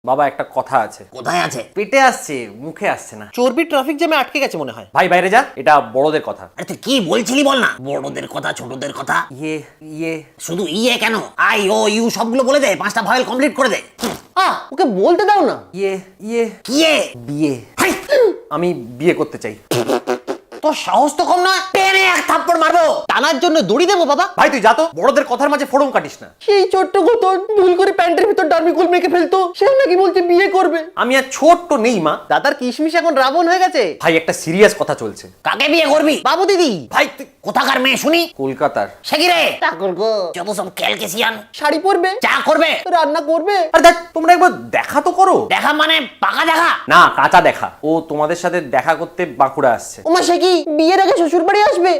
বাবা একটা কথা আছে। কোথায় আছে? পেটে আসছে, মুখে আসছে না। চর্বি ট্রাফিক জ্যামে আটকে গেছে মনে হয়। ভাই বাইরে যা, এটা বড়দের কথা। আরে তুই কি বলছিলি বল না। বড়দের কথা, ছোটদের কথা। ইয়ে শুধু ইয়ে কেন, আই ও ইউ সবগুলো বলে দে, 5টা ভয়েল কমপ্লিট করে দে। ওকে বলতে দাও না। ইয়ে কি এ? বিয়ে। হাই! আমি বিয়ে করতে চাই। তোর সাহস তো কম নয়, টেনে এক থাপ্পড় মারবো। টানার জন্য দড়ি দেবো বাবা। ভাই তুই যা তো, বড়দের কথার মাঝে ফোড়ন কাটিস না। সেই ছোট্ট গতন ভুল করে প্যান্টের ভিতর ডার্মিকুল মেখে ফেলতো, সে নাকি বলছে বিয়ে করবে। আমি আর ছোট্ট নেই মা। দাদার কিশমিশ এখন রাবণ হয়ে গেছে। ভাই একটা সিরিয়াস কথা চলছে। কাকে বিয়ে করবি? বাবু দিদি। ভাই তুই কোথাকার মেয়ে শুনি? কলকাতার। সে কি রে? ঠাকুর গো, যত সব ক্যালকেসিয়ান। শাড়ি পরবে, চা করবে, রান্না করবে। আরে দেখ, তোমরা একবার দেখা তো করো। দেখা মানে পাকা দেখা? না, কাঁচা দেখা। ও তোমাদের সাথে দেখা করতে বাঁকুড়া আসছে। ওমা সে কি বিয়ের আগে শ্বশুর বাড়ি আসবে?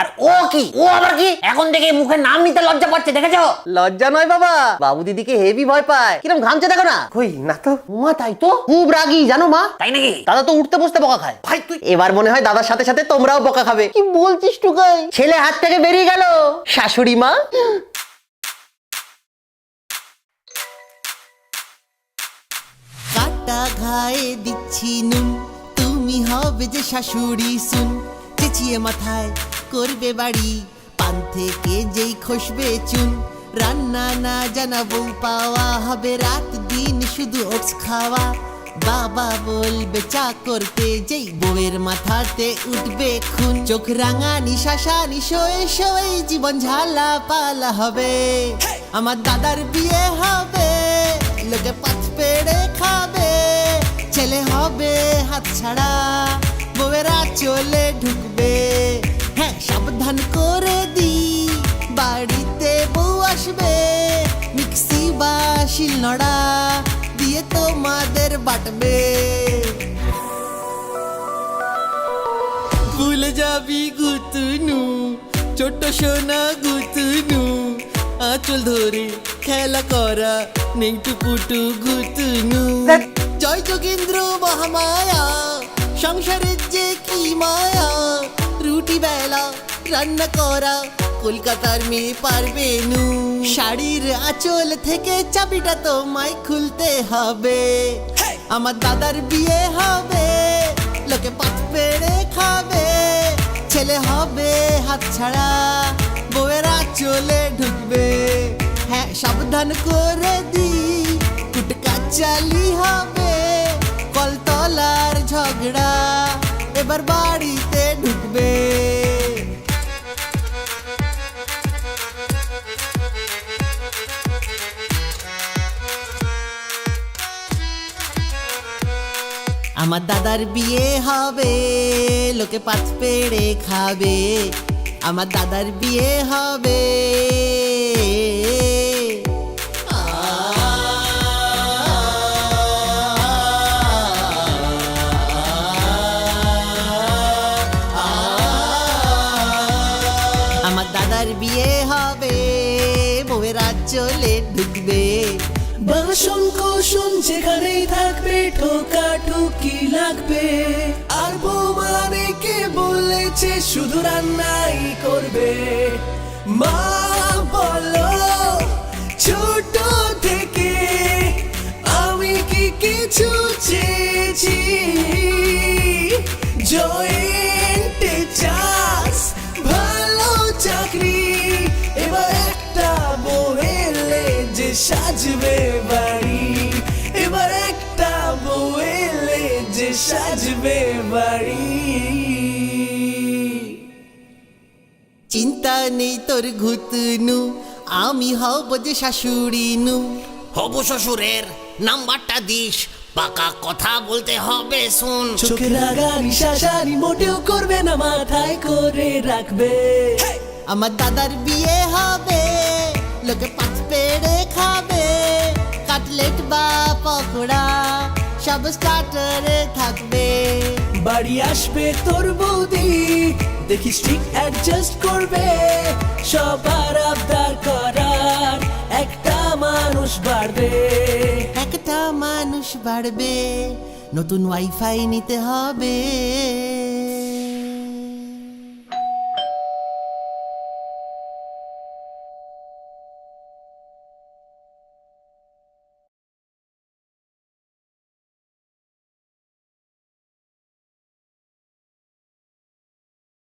আর ও কি, ও আবার কি? এখন থেকে মুখের নাম নিতে লজ্জা পাচ্ছে, দেখেছো? লজ্জা নয় বাবা, বাবু দিদিকে হেভি ভয় পায়। কিরম ঘামছে দেখো না। কই না তো। উমা তাই তো, খুব রাগী জানো মা। তাই নাকি? দাদা তো উঠতে বসতে বকা খায়। ভাই তুই এবার মনে হয় দাদার সাথে সাথে তোমরাও বকা খাবে। কি বলছিস টুকাই? ছেলে হাত থেকে বেরিয়ে গেল, শাশুড়ি মা। কাটা ঘায়ে দিচ্ছি নুন, তুমি হবে যে শাশুড়ি শুন। চেঁচিয়ে মাথায় করবে বাড়ি, পান থেকে যেই খসবে চুন। রান্না না জানা বউ পাওয়া, হবে রাত দিন শুধু ওটস খাওয়া। বাবা বলবে চা করতে, যেই বউয়ের মাথাতে উঠবে খুন। চোখ রাঙানি শাসানি শোয়ে শোয়ে জীবন ঝালা পালা হবে। আমার দাদার বিয়ে হবে, লোকে পাত পেড়ে খাবে। ছেলে হবে হাত ছাড়া, বউয়েরা চলে ঢুকবে। হ্যাঁ সাবধান করে দি, বাড়িতে বউ আসবে। মিক্সি বা শিলনোড়া দিয়ে তোমাদের বাটবে। ভুলে যাবি গুতুনু, ছোট্ট সোনা গুতুনু। আঁচল ধরে খেলা করা নেংটু পুটু গুতুনু। জয় যোগেন্দ্র মহামায়া, সংসারের যে কি মায়া। রুটি বেলা রান্না করা, কলকাতার মেয়ে পারবে নু। শাড়ির আঁচল থেকে চাবিটা তোমায় খুলতে হবে। আমার দাদার বিয়ে হবে, লোকে পাত পেড়ে খাবে। ছেলে হবে হাত ছাড়া, বউয়েরা চলে ঢুকবে। হ্যাঁ সাবধান করে দি, কুটকা চালি হবে। কলতলার ঝগড়া এবার বাড়িতে ঢুকবে। আমার দাদার বিয়ে হবে, লোকে পাত পেড়ে খাবে। আমার দাদার বিয়ে হবে। আমার দাদার বিয়ে হবে, বউয়েরা চলে ঢুকবে। বাসন কোসন যেখানেই থাকবে, ঠোকা ঠুকি লাগবে। আর বৌমানে কে বলেছে শুধু রান্নাই করবে? মা বলো ছোট থেকে আমি কি কিছু চেয়েছি? জয়েন্টে চাস ভালো চাকরি, এবার একটা বউয়েলে যে সাজবে বাড়ি। এবার একটা বউয়েলে যে সাজবে বাড়ি। চিন্তা নেই তোর ঘুতনু, আমি হব যে শাশুড়ি নু। হব শ্বশুরের নাম্বারটা দিস, পাকা কথা বলতে হবে শুন। চোখে রাগানি শাসানি মোটেও করবে না, মাথায় করে রাখবে। আমার দাদার বিয়ে হবে, লোকে পাত পেড়ে খাবে। কাটলেট বা পকোড়া সব স্টার্টারে থাকবে। বাড়ি আসবে তোর বৌদি, দেখিস ঠিক অ্যাডজাস্ট করবে। সবার আবদার করার একটা মানুষ বাড়বে। একটা মানুষ বাড়বে, নতুন ওয়াইফাই নিতে হবে।